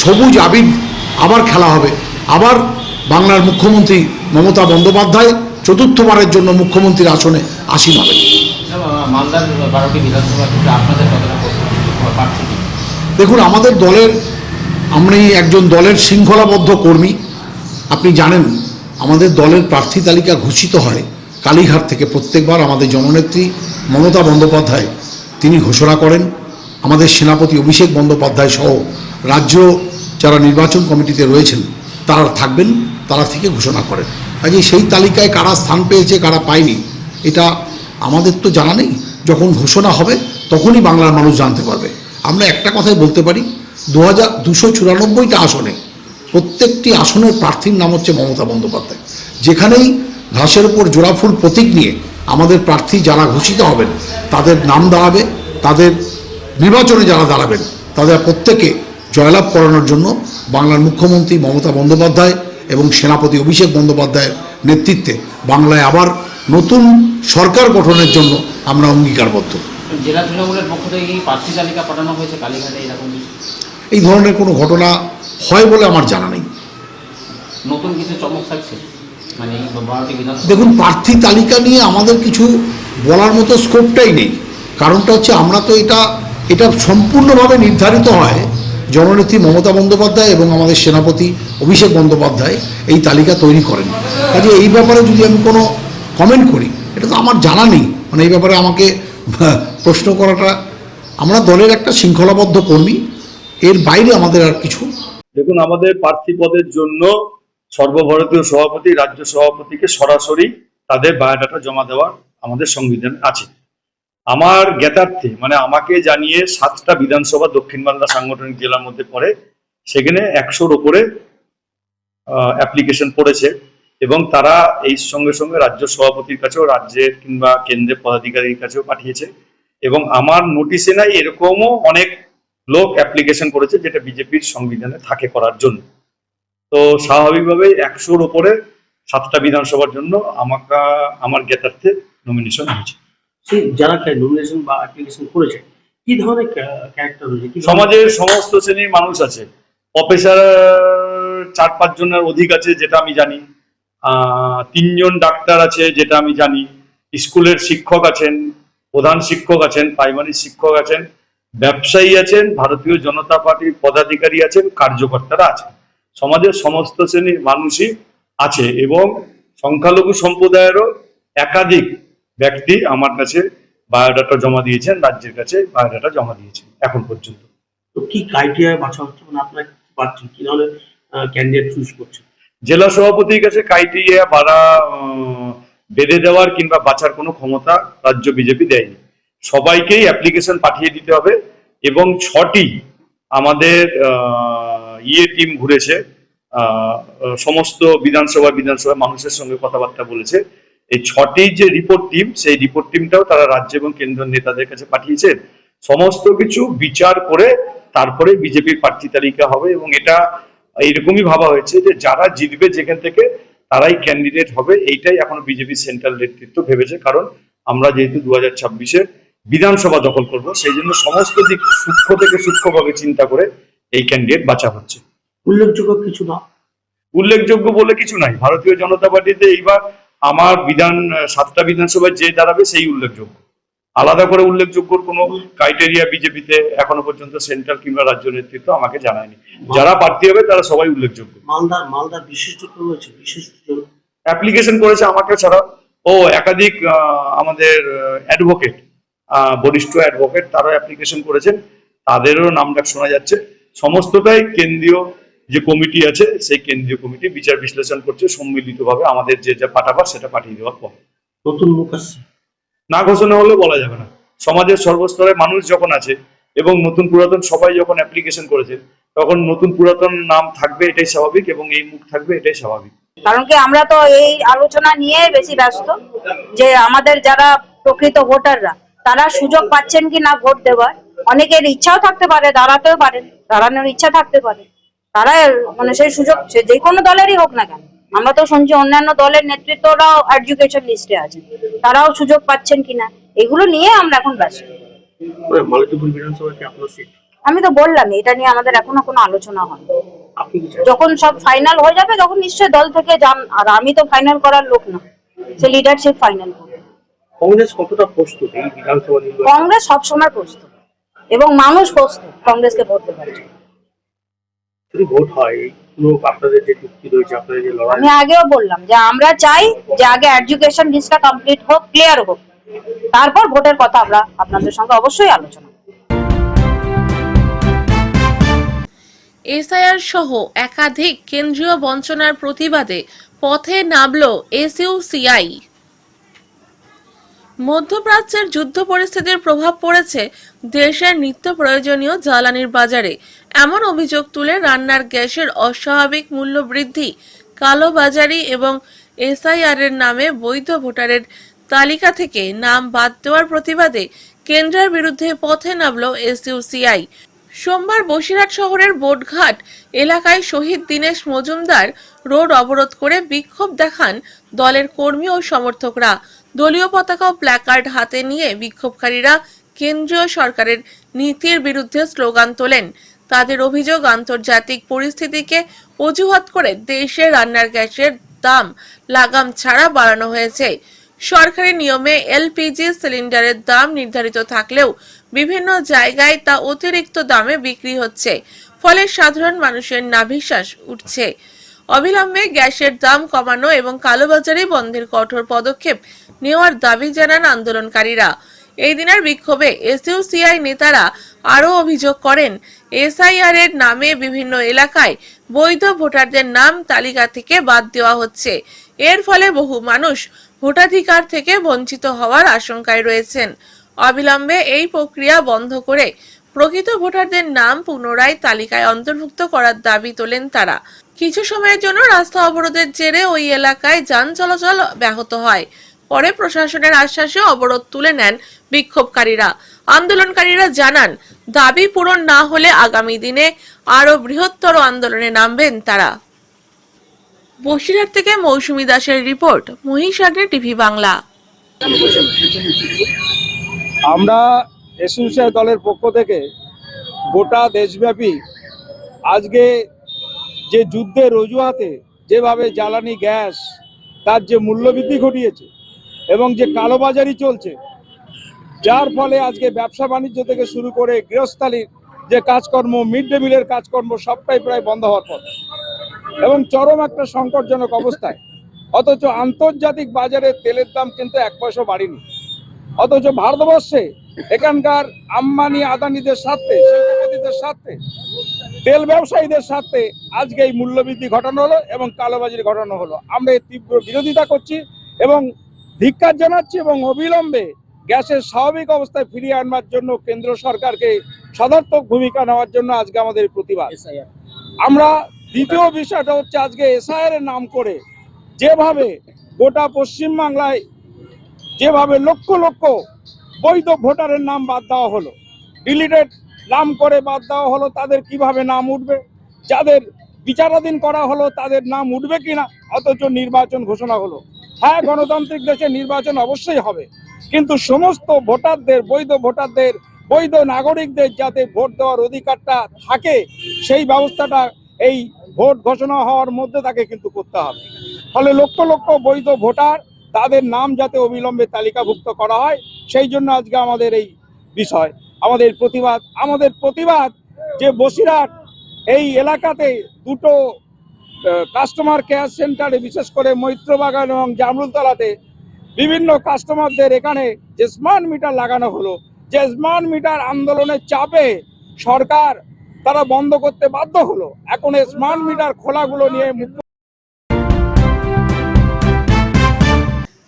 সবুজ আবির আবার খেলা হবে। আবার বাংলার মুখ্যমন্ত্রী মমতা বন্দ্যোপাধ্যায় চতুর্থবারের জন্য মুখ্যমন্ত্রীর আসনে আসীন হবেন। মালদার 12টি বিধানসভা থেকে আপনাদের কতটা প্রার্থী? দেখুন, আমাদের দলের, আমি একজন দলের শৃঙ্খলাবদ্ধ কর্মী। আপনি জানেন আমাদের দলের প্রার্থী তালিকা ঘোষিত হয় কালীঘাট থেকে। প্রত্যেকবার আমাদের জননেত্রী মমতা বন্দ্যোপাধ্যায় তিনি ঘোষণা করেন, আমাদের সেনাপতি অভিষেক বন্দ্যোপাধ্যায় সহ রাজ্য যারা নির্বাচন কমিটিতে রয়েছেন তারা থাকবেন, তারা থেকে ঘোষণা করেন। কাজে সেই তালিকায় কারা স্থান পেয়েছে কারা পায়নি এটা আমাদের তো জানা নেই। যখন ঘোষণা হবে তখনই বাংলার মানুষ জানতে পারবে। আমরা একটা কথাই বলতে পারি, 294টা আসনে প্রত্যেকটি আসনের প্রার্থীর নাম হচ্ছে মমতা বন্দ্যোপাধ্যায়। যেখানেই ঘাসের উপর জোড়াফুল প্রতীক নিয়ে আমাদের প্রার্থী যারা ঘোষিত হবেন তাদের নাম দাঁড়াবে, তাদের নির্বাচনে যারা দাঁড়াবেন তাদের প্রত্যেকে জয়লাভ করানোর জন্য বাংলার মুখ্যমন্ত্রী মমতা বন্দ্যোপাধ্যায় এবং সেনাপতি অভিষেক বন্দ্যোপাধ্যায়ের নেতৃত্বে বাংলায় আবার নতুন সরকার গঠনের জন্য আমরা অঙ্গীকারবদ্ধ। জেলা তৃণমূলের পক্ষ থেকে কি প্রার্থী তালিকা পাঠানো হয়েছে কালীঘাটে এরকম? এই ধরনের কোনো ঘটনা হয় বলে আমার জানা নেই। নতুন কিছু চমক থাকছে মানে 12টি বিধানসভা? দেখুন, প্রার্থী তালিকা নিয়ে আমাদের কিছু বলার মতো স্কোপটাই নেই। কারণটা হচ্ছে আমরা তো এটা সম্পূর্ণভাবে নির্ধারিত হয় জননেত্রী মমতা বন্দ্যোপাধ্যায় এবং আমাদের সেনাপতি অভিষেক বন্দ্যোপাধ্যায় এই তালিকা তৈরি করেন। কাজে এই ব্যাপারে যদি আমি কোনো কমেন্ট করি এটা তো আমার জানা নেই। মানে এই ব্যাপারে আমাকে প্রশ্ন করাটা, আমরা দলের একটা শৃঙ্খলাবদ্ধ কর্মী, এর বাইরে আমাদের আর কিছু। দেখুন, আমাদের প্রার্থী পদের জন্য সর্বভারতীয় সভাপতি, রাজ্য সভাপতিকে সরাসরি তাদের বায়োডাটা জমা দেওয়ার আমাদের সংবিধান আছে। আমার জ্ঞাতার্থে মানে আমাকে জানিয়ে 7টা বিধানসভা দক্ষিণ বাংলা সাংগঠনিক জেলার মধ্যে পড়ে, সেখানে 100-র উপরে অ্যাপ্লিকেশন পড়েছে এবং তারা এই সঙ্গে সঙ্গে রাজ্য সভাপতির কাছেও, রাজ্যের কিংবা কেন্দ্রের পদাধিকারীর কাছেও পাঠিয়েছে। এবং আমার নোটিশে নাই এরকমও অনেক লোক অ্যাপ্লিকেশন করেছে যেটা বিজেপির সংবিধানে থাকে করার জন্য। তো স্বাভাবিকভাবে 100-র উপরে 7টা বিধানসভার জন্য আমার জ্ঞাতার্থে নমিনেশন হয়েছে। যারা নমিনেশন বা অ্যাপ্লিকেশন করেছে কি ধরনের ক্যারেক্টার রয়েছে? সমাজের সমস্ত শ্রেণীর মানুষ আছে। প্রফেসর 4-5 জনের অধিক আছে যেটা আমি জানি, 3 জন ডাক্তার আছে যেটা আমি জানি, স্কুলের শিক্ষক আছেন, প্রধান শিক্ষক আছেন, প্রাইমারি শিক্ষক আছেন, ব্যবসায়ী আছেন, ভারতীয় জনতা পার্টির পদাধিকারী আছেন, কার্যকর্তারা আছেন। সমাজের সমস্ত শ্রেণীর মানুষই আছে এবং সংখ্যালঘু সম্প্রদায়েরও একাধিক ব্যক্তি আমার কাছে বায়োডাটা জমা দিয়েছেন, রাজ্যের কাছে বায়োডাটা জমা দিয়েছেন এখন পর্যন্ত। তো কি ক্রাইটেরিয়া বাছা হচ্ছে, মানে আপনারা কি পাচ্ছেন, কি ধরনের ক্যান্ডিডেট চুজ করছেন? জেলা সভাপতির কাছে ক্রাইটেরিয়া বেঁধে দেওয়ার কিংবা বাছার কোনো ক্ষমতা রাজ্য বিজেপি দেয়নি। সবাইকেই অ্যাপ্লিকেশন পাঠিয়ে দিতে হবে এবং 6টি আমাদের টিম ঘুরেছে, সমস্ত বিধানসভা মানুষের সঙ্গে কথাবার্তা বলেছে। এই 6টি যে রিপোর্ট টিম, সেই রিপোর্ট টিমটাও তারা রাজ্য এবং কেন্দ্রীয় নেতাদের কাছে পাঠিয়েছেন। সমস্ত কিছু বিচার করে তারপরে বিজেপির প্রার্থী তালিকা হবে এবং এটা এইরকমই ভাবা হয়েছে যে যারা জিতবে যেখান থেকে তারাই ক্যান্ডিডেট হবে। এইটাই এখনো বিজেপির সেন্ট্রাল নেতৃত্ব ভেবেছে, কারণ আমরা যেহেতু 2026-এ বিধানসভা দখল করব, সেই জন্য সমস্ত দিক সূক্ষ্ম থেকে সূক্ষ্মভাবে চিন্তা করে এই ক্যান্ডিডেট বাছা হচ্ছে। উল্লেখযোগ্য কিছু না, উল্লেখযোগ্য বলে কিছু নাই। ভারতীয় জনতা পার্টিতে এইবার আমার 7টা বিধানসভায় যে দাঁড়াবে সেই উল্লেখযোগ্য। আলাদা করে উল্লেখযোগ্য কোনো ক্রাইটেরিয়া বিজেপিতে এখনো পর্যন্ত সেন্ট্রাল কিংবা রাজ্য নেতৃত্ব আমাকে জানায়নি। যারা প্রার্থী হবে তারা সবাই উল্লেখযোগ্য। মালদা বিশিষ্ট রয়েছে, বিশিষ্ট অ্যাপ্লিকেশন করেছে আমাকে ছাড়া একাধিক আমাদের অ্যাডভোকেট, বরিষ্ঠ অ্যাডভোকেট তারাও অ্যাপ্লিকেশন করেছেন, তাদেরও নামডাক শোনা যাচ্ছে। সমস্তটাই কেন্দ্রীয় যে কমিটি আছে সেই কেন্দ্রীয় কমিটি বিচার বিশ্লেষণ করছে সম্মিলিতভাবে। আমাদের যে যা পাঠাবার সেটা পাঠিয়ে দেওয়ার পর নতুন মুখ আসছে, না ঘোষণা হলে বলা যাবে না। সমাজের সর্বস্তরের মানুষ যখন আছে এবং নতুন পুরাতন সবাই যখন অ্যাপ্লিকেশন করেছে, তখন নতুন পুরাতন নাম থাকবে, এটাই স্বাভাবিক, এবং এই মুখ থাকবে, এটাই স্বাভাবিক। কারণ কি আমরা তো এই আলোচনা নিয়ে বেশি ব্যস্ত যে আমাদের যারা প্রকৃত ভোটাররা তারা সুযোগ পাচ্ছেন কি না ভোট দেওয়ার। অনেকের ইচ্ছাও থাকতে পারে, দাঁড়াতেও পারেন, দাঁড়ানোর ইচ্ছা থাকতে পারে, তারা মানে সেই সুযোগ যে কোনো দলেরই হোক না কেন। আমরা তো শুনছি অন্যান্য দলের নেতৃত্বরাও এডুকেশন লিস্টে আছেন, তারাও সুযোগ পাচ্ছেন কিনা, এগুলো নিয়ে আমরা এখন ব্যস্ত। মালতীপুর বিধানসভা কি আপনার সিট? আমি তো বললাম এটা নিয়ে আমাদের এখনো কোনো আলোচনা হয়নি। যখন সব ফাইনাল হয়ে যাবে তখন নিশ্চয়ই দল থেকে যান, আর আমি তো ফাইনাল করার লোক না, সে লিডারশিপ ফাইনাল করবে। কংগ্রেস কতটা প্রস্তুত এই বিধানসভা নির্বাচন? কংগ্রেস সবসময় প্রস্তুত এবং মানুষ প্রস্তুত কংগ্রেসকে ভোট দেওয়ার জন্য। যদি ভোট হয়, পুরো আপনাদের যে চুক্তি রয়েছে, আপনাদের যে লড়াই, আমি আগেও বললাম যে আমরা চাই যে আগে এডুকেশন লিস্টটা কমপ্লিট হোক, ক্লিয়ার হোক, তারপর ভোটের কথা আমরা আপনাদের সঙ্গে অবশ্যই আলোচনা। এসআইআর সহ একাধিক কেন্দ্রীয় বঞ্চনার প্রতিবাদে পথে নামল এসইউসিআই। মধ্যপ্রাচ্যের যুদ্ধ পরিস্থিতির প্রভাব পড়েছে দেশের নিত্য প্রয়োজনীয় জ্বালানির বাজারে, এমন অভিযোগ তুলে রান্নার গ্যাসের অস্বাভাবিক মূল্য বৃদ্ধি, কালোবাজারি এবং এসআইআর এর নামে বৈধ ভোটারের তালিকা থেকে নাম বাদ দেওয়ার প্রতিবাদে কেন্দ্রের বিরুদ্ধে পথে নামল এসইউসিআই। সোমবার বসিরহাট শহরের বোটঘাট এলাকায় শহীদ দীনেশ মজুমদার রোড অবরোধ করে বিক্ষোভ দেখান দলের কর্মী ও সমর্থকরা। দলীয় পতাকা ও প্ল্যাকার্ড হাতে নিয়ে বিক্ষোভকারীরা কেন্দ্রীয় সরকারের নীতির বিরুদ্ধে স্লোগান তোলেন। তাদের অভিযোগ, আন্তর্জাতিক পরিস্থিতিকে অজুহাত করে দেশে রান্নার গ্যাসের দাম লাগাম ছাড়া বাড়ানো হয়েছে। সরকারি নিয়মে এলপিজি সিলিন্ডারের দাম নির্ধারিত থাকলেও বিভিন্ন জায়গায় তা অতিরিক্ত দামে বিক্রি হচ্ছে, ফলে সাধারণ মানুষের নাভিশ্বাস উঠছে। অবিলম্বে গ্যাসের দাম কমানো এবং কালোবাজারি বন্ধের কঠোর পদক্ষেপ নেওয়ার দাবি জানান আন্দোলনকারীরা। এই দিনের বিক্ষোভে এসইউসিআই নেতারা আরও অভিযোগ করেন, এসআইআর এর নামে বিভিন্ন এলাকায় বৈধ ভোটারদের নাম তালিকা থেকে বাদ দেওয়া হচ্ছে। এর ফলে বহু মানুষ ভোটাধিকার থেকে বঞ্চিত হওয়ার আশঙ্কায় রয়েছেন। অবিলম্বে এই প্রক্রিয়া বন্ধ করে প্রকৃত ভোটারদের নাম পুনরায় তালিকায় অন্তর্ভুক্ত করার দাবি তোলেন তারা। কিছু সময়ের জন্য রাস্তা অবরোধের জেরে ওই এলাকায় যান চলাচল ব্যাহত হয়। পরে প্রশাসনের আশ্বাসে অবরোধ তুলে নেন বিক্ষোভকারীরা। আন্দোলনকারীরা জানান, দাবি পূরণ না হলে আগামী দিনে আরো বৃহত্তর আন্দোলনে নামবেন তারা। বসিরহাট থেকে মৌসুমী দাসের রিপোর্ট, মহিষাগ্নি টিভি বাংলা। আমরা এসইউসিআই দলের পক্ষ থেকে গোটা দেশব্যাপী আজকে যে যুদ্ধের অজুহাতে যেভাবে জ্বালানি গ্যাস তার যে মূল্যবৃদ্ধি ঘটিয়েছে এবং যে কালোবাজারি চলছে, যার ফলে আজকে ব্যবসা বাণিজ্য থেকে শুরু করে গৃহস্থালির যে কাজকর্ম, মিড ডে মিলের কাজকর্ম সবটাই প্রায় বন্ধ হওয়ার পর এবং চরম একটা সংকটজনক অবস্থায়, অথচ আন্তর্জাতিক বাজারে তেলের দাম কিন্তু 1 পয়সা বাড়েনি। অথচ ভারতবর্ষে এখানকার আম্বানি আদানিদের স্বার্থে, শিল্পপতিদের স্বার্থে, তেল ব্যবসায়ীদের স্বার্থে আজকে এই মূল্যবৃদ্ধি ঘটানো হলো এবং কালোবাজারি ঘটানো হলো। আমরা এর তীব্র বিরোধিতা করছি এবং ধিক্কার জানাচ্ছি এবং অবিলম্বে গ্যাসের স্বাভাবিক অবস্থায় ফিরিয়ে আনবার জন্য কেন্দ্র সরকারকে সদর্থক ভূমিকা নেওয়ার জন্য আজকে আমাদের প্রতিবাদ। আমরা দ্বিতীয় বিষয়টা হচ্ছে আজকে এসআইআর এর নাম করে যেভাবে গোটা পশ্চিমবাংলায় যেভাবে লক্ষ লক্ষ বৈধ ভোটারের নাম বাদ দেওয়া হলো, ডিলিটেড নাম করে বাদ দেওয়া হলো, তাদের কিভাবে নাম উঠবে? যাদের বিচারাধীন করা হলো তাদের নাম উঠবে কিনা? অথচ নির্বাচন ঘোষণা হলো। হ্যাঁ, গণতান্ত্রিক দেশে নির্বাচন অবশ্যই হবে, কিন্তু সমস্ত ভোটারদের, বৈধ ভোটারদের, বৈধ নাগরিকদের যাতে ভোট দেওয়ার অধিকারটা থাকে, সেই ব্যবস্থাটা এই ভোট ঘোষণা হওয়ার মধ্যে তাকে কিন্তু করতে হবে। ফলে লক্ষ লক্ষ বৈধ ভোটার, তাদের নাম যাতে অবিলম্বে তালিকাভুক্ত করা হয়, সেই জন্য আজকে আমাদের এই বিষয়, আমাদের প্রতিবাদ যে বসিরহাট এই এলাকাতে দুটো কাস্টমার কেয়ার সেন্টারে, বিশেষ করে মৈত্রবাগান এবং জামরুলতলাতে বিভিন্ন কাস্টমারদের এখানে যে স্মার্ট মিটার লাগানো হলো, যে স্মার্ট মিটার আন্দোলনের চাপে সরকার তারা বন্ধ করতে বাধ্য হলো। এখন এই স্মার্ট মিটার খোলাগুলো নিয়ে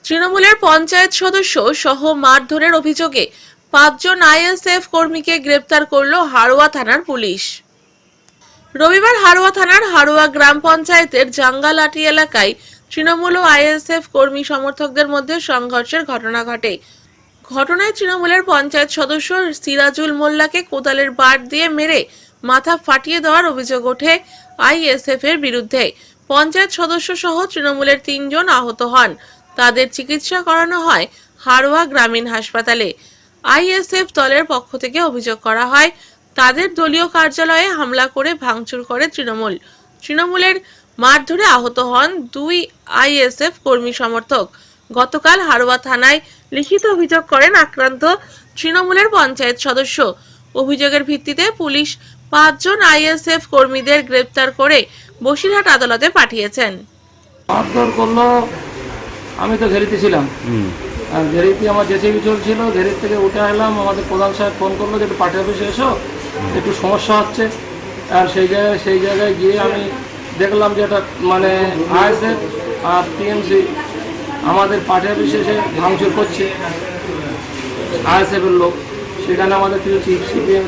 তৃণমূলের পঞ্চায়েত সদস্য সহ মারধরের অভিযোগে 5 জন আইএসএফ কর্মীকে গ্রেপ্তার করল হাড়োয়া থানার পুলিশ। রবিবার হাড়োয়া থানার হাড়োয়া গ্রাম পঞ্চায়েতের জাঙ্গালাটি এলাকায় তৃণমূল ও আইএসএফ কর্মী সমর্থকদের মধ্যে সংঘর্ষের ঘটনা ঘটে। ঘটনায় তৃণমূলের পঞ্চায়েত সদস্য সিরাজুল মোল্লাকে কোদালের বাট দিয়ে মেরে মাথা ফাটিয়ে দেওয়ার অভিযোগ ওঠে আইএসএফ এর বিরুদ্ধে। পঞ্চায়েত সদস্য সহ তৃণমূলের 3 জন আহত হন। তাদের চিকিৎসা করানো হয় হাড়োয়া গ্রামীণ হাসপাতালে। আইএসএফ দলের পক্ষ থেকে অভিযোগ করা হয় তাদের দলীয় কার্যালয়ে হামলা করে ভাঙচুর করে তৃণমূলের মারধরে আহত হন 2 আইএসএফ কর্মী সমর্থক। গতকাল হাড়োয়া থানায় লিখিত অভিযোগ করেন আক্রান্ত তৃণমূলের পঞ্চায়েত সদস্য। অভিযোগের ভিত্তিতে পুলিশ 5 জন আইএসএফ কর্মীদের গ্রেপ্তার করে বসিরহাট আদালতে পাঠিয়েছেন। মারধর করলো, আমি তো ঘেরিতে ছিলাম, আর ঘেরিতে আমার জেসিবি চলছিল, ঘেরির থেকে উঠে এলাম, আমাদের প্রধান সাহেব ফোন করলো যে একটু পার্টি অফিসে এসো, একটু সমস্যা হচ্ছে। আর সেই জায়গায় গিয়ে আমি দেখলাম যে এটা মানে আইএসএফ আর টিএমসি আমাদের পার্টি অফিসে এসে ভাঙচুর করছে, আইএসএফের লোক। সেখানে আমাদের কিছু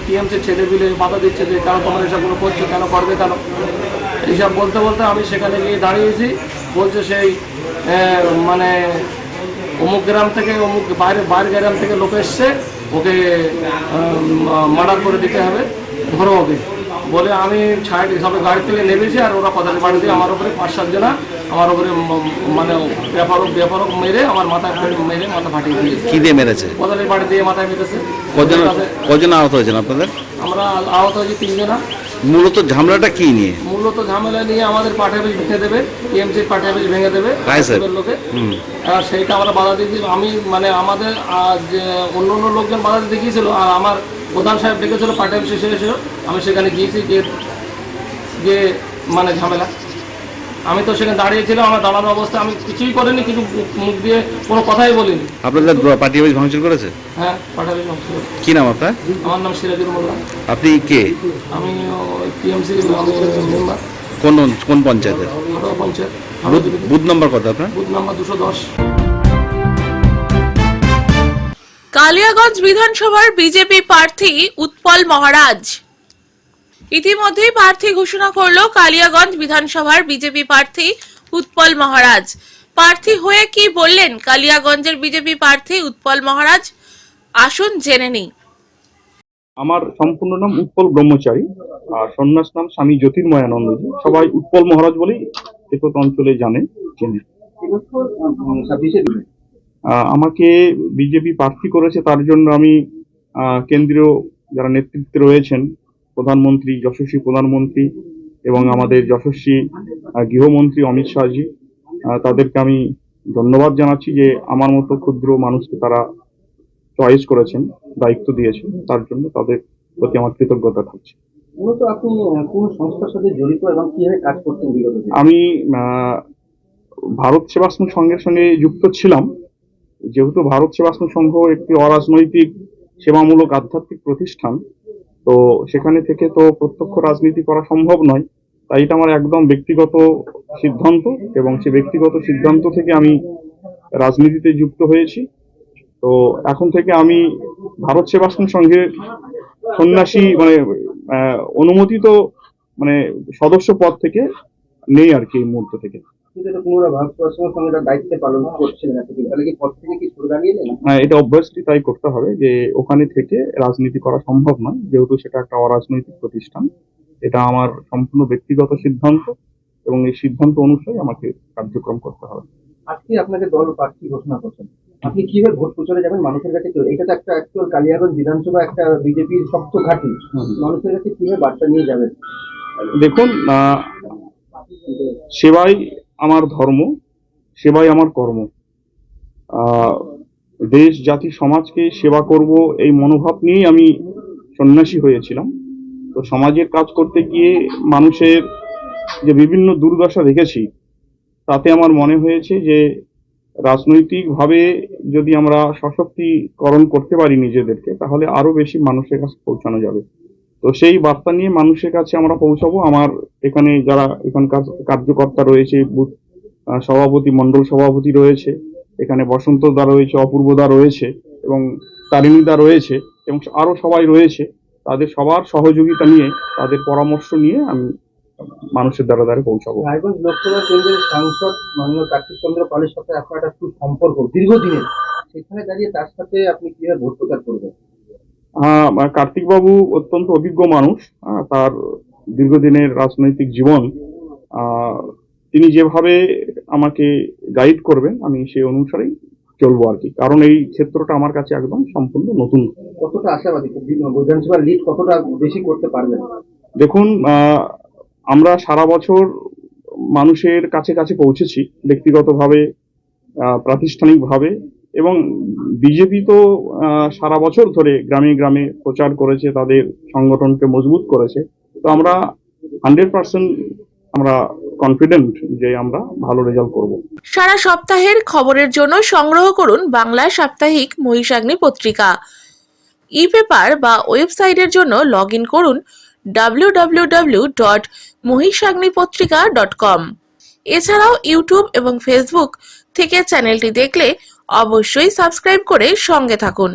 টিএমসির ছেলেপিলে বাধা দিচ্ছে যে কেন তোমরা এসবগুলো করছো, কেন করবে কেন, এইসব বলতে বলতে আমি সেখানে গিয়ে দাঁড়িয়েছি। বলছে সেই মানে অমুক গ্রাম থেকে অমুক বাইরের গ্রাম থেকে লোক এসছে, ওকে মার্ডার করে দিতে হবে, ধরো ওকে বলে আমি সবাই গাড়ি থেকে নেমেছি। আর ওরা কোদালের বাড়ি দিয়ে আমার উপরে 5-7 জনা আমার উপরে মানে ব্যাপারক মেরে আমার মাথায় মেরে মাথা ফাটিয়ে দিয়েছে। কি দিয়ে মেরেছে? কোদালের বাড়ি দিয়ে মাথায় মেরেছে। কজন আহত হয়েছেন আপনাদের? আমরা আহত হয়েছি 3 জনা। মূলত ঝামেলাটা কি নিয়ে? মূলত ঝামেলা নিয়ে আমাদের পার্টি অফিস ভেঙে দেবে, টিএমসির পার্টি অফিস ভেঙে দেবে লোকে। আর সেইটা আমরা বাধা দিয়েছি। আমি মানে আমাদের অন্য লোকজন বাধা দিতে গিয়েছিল, আর আমার প্রধান সাহেব ডেকেছিল পার্টি অফিসে এসেছিল। আমি সেখানে গিয়েছি যে মানে ঝামেলা, আমি তো সেখানে দাঁড়িয়েছিলাম, আমার দাঁড়ানো অবস্থা, আমি কিছুই করিনি, কিছু মুখ দিয়ে কোনো কথাই বলিনি। আপনাদের পার্টি অফিস ভাঙচুর করেছে? হ্যাঁ, পার্টি অফিস ভাঙচুর। কি নাম আপনার? আমার নাম সিরাজুল মোল্লা। আপনি কে? আমি টিএমসি মেম্বার। কোন পঞ্চায়েতের? পঞ্চায়েত। বুথ নাম্বার কত আপনার? Booth number 210। কালিয়াগঞ্জ বিধানসভার বিজেপি প্রার্থী উৎপল মহারাজ ইতিমধ্যেই প্রার্থী ঘোষণা করল কালিয়াগঞ্জ বিধানসভার বিজেপি প্রার্থী উৎপল মহারাজ। প্রার্থী হয়ে কি বললেন কালিয়াগঞ্জের বিজেপি প্রার্থী উৎপল মহারাজ, আসুন জেনে নিই। আমার সম্পূর্ণ নাম উৎপল ব্রহ্মচারী, আর সন্ন্যাস নাম স্বামী জ্যোতির্ময়ানন্দজি। সবাই উৎপল মহারাজ বলেই একট অঞ্চলে চেনে। আমাকে বিজেপি প্রার্থী করেছে, তার জন্য আমি কেন্দ্রীয় যারা নেতৃত্বে রয়েছেন, প্রধানমন্ত্রী, যশস্বী প্রধানমন্ত্রী এবং আমাদের যশস্বী গৃহমন্ত্রী অমিত শাহজি, তাদেরকে আমি ধন্যবাদ জানাচ্ছি যে আমার মতো ক্ষুদ্র মানুষকে তারা চয়েস করেছেন, দায়িত্ব দিয়েছেন, তার জন্য তাদের প্রতি আমার কৃতজ্ঞতা থাকছে। মূলত আপনি কোন সংস্থার সাথে জড়িত এবং কিভাবে কাজ করতেন বিগত দিনে? আমি ভারত সেবাশ্রম সংঘের সঙ্গে যুক্ত ছিলাম। যেহেতু ভারত সেবাশ্রম সংঘ একটি অরাজনৈতিক সেবামূলক আধ্যাত্মিক প্রতিষ্ঠান, তো সেখানে থেকে তো প্রত্যক্ষ রাজনীতি করা সম্ভব নয়, তাই এটা আমার একদম ব্যক্তিগত সিদ্ধান্ত, এবং সেই ব্যক্তিগত সিদ্ধান্ত থেকে আমি রাজনীতিতে যুক্ত হয়েছি। তো এখন থেকে আমি ভারত সেবাশ্রম সংঘের সন্ন্যাসী মানে অনুমোদিত মানে সদস্য পদ থেকে নেই আর কি এই মুহূর্ত থেকে। হ্যাঁ, এটা অবভিয়াসলি তাই করতে হবে যে ওখানে থেকে রাজনীতি করা সম্ভব নয়, যেহেতু সেটা একটা অরাজনৈতিক প্রতিষ্ঠান। এটা আমার সম্পূর্ণ ব্যক্তিগত সিদ্ধান্ত, এবং এই সিদ্ধান্ত অনুসারে আমাকে কার্যক্রম করতে হবে। আজকে আপনাকে দল প্রার্থী ঘোষণা করছেন, আপনি কিভাবে ভোট প্রচারে যাবেন মানুষের কাছে? এটা তো একটা অ্যাকচুয়াল কালিয়াগঞ্জ বিধানসভা একটা বিজেপির শক্ত ঘাঁটি, মানুষের কাছে কিভাবে বার্তা নিয়ে যাবেন? দেখুন, সেবাই আমার ধর্ম, সেবাই আমার কর্ম। দেশ, জাতি, সমাজকে সেবা করব এই মনোভাব নিয়েই আমি সন্ন্যাসী হয়েছিলাম। তো সমাজের কাজ করতে গিয়ে মানুষের যে বিভিন্ন দুর্দশা দেখেছি, তাতে আমার মনে হয়েছে যে রাজনৈতিকভাবে যদি আমরা সশক্তিকরণ করতে পারি নিজেদেরকে, তাহলে আরো বেশি মানুষের কাছে পৌঁছানো যাবে। তো সেই বার্তা নিয়ে মানুষের কাছে আমরা পৌঁছাবো। আমার এখানে যারা এখানকার কার্যকর্তা রয়েছে, বুথ সভাপতি, মন্ডল সভাপতি রয়েছে, এখানে বসন্ত দা রয়েছে, অপূর্ব দা রয়েছে, এবং তারিণী দা রয়েছে, এবং আরো সবাই রয়েছে। তাদের সবার সহযোগিতা নিয়ে, তাদের পরামর্শ নিয়ে আমি মানুষের দ্বারা দ্বারে পৌঁছাবো। রায়গঞ্জ লোকসভা কেন্দ্রের সাংসদ মাননীয় কার্তিক চন্দ্র পালের সাথে আপনার একটা সুসম্পর্ক দীর্ঘদিনের, সেখানে দাঁড়িয়ে তার সাথে আপনি কিভাবে ভোট প্রচার করবেন? কার্তিক বাবু অত্যন্ত অভিজ্ঞ মানুষ, তার দীর্ঘদিনের রাজনৈতিক জীবন, তিনি যেভাবে আমাকে গাইড করবেন আমি সেই অনুসারেই চলবো আর কি, কারণ এই ক্ষেত্রটা আমার কাছে একদম সম্পূর্ণ নতুন। কতটা আশাবাদী বিধানসভা লিড কতটা বেশি করতে পারবেন? দেখুন, আমরা সারা বছর মানুষের কাছে কাছে পৌঁছেছি ব্যক্তিগতভাবে, প্রাতিষ্ঠানিকভাবে, এবং বিজেপি তো সারা বছর ধরে গ্রামে গ্রামে প্রচার করেছে, তাদের সংগঠনকে মজবুত করেছে। তো আমরা 100% আমরা কনফিডেন্ট যে আমরা ভালো রেজাল্ট করব। সারা সপ্তাহের খবরের জন্য সংগ্রহ করুন বাংলা সাপ্তাহিক মহিষাগ্নি পত্রিকা। ই-পেপার বা ওয়েবসাইটের জন্য লগ ইন করুন www.mohisagnipotrika.com। এছাড়াও ইউটিউব এবং ফেসবুক থেকে চ্যানেলটি দেখলে অবশ্যই সাবস্ক্রাইব করে সঙ্গে থাকুন।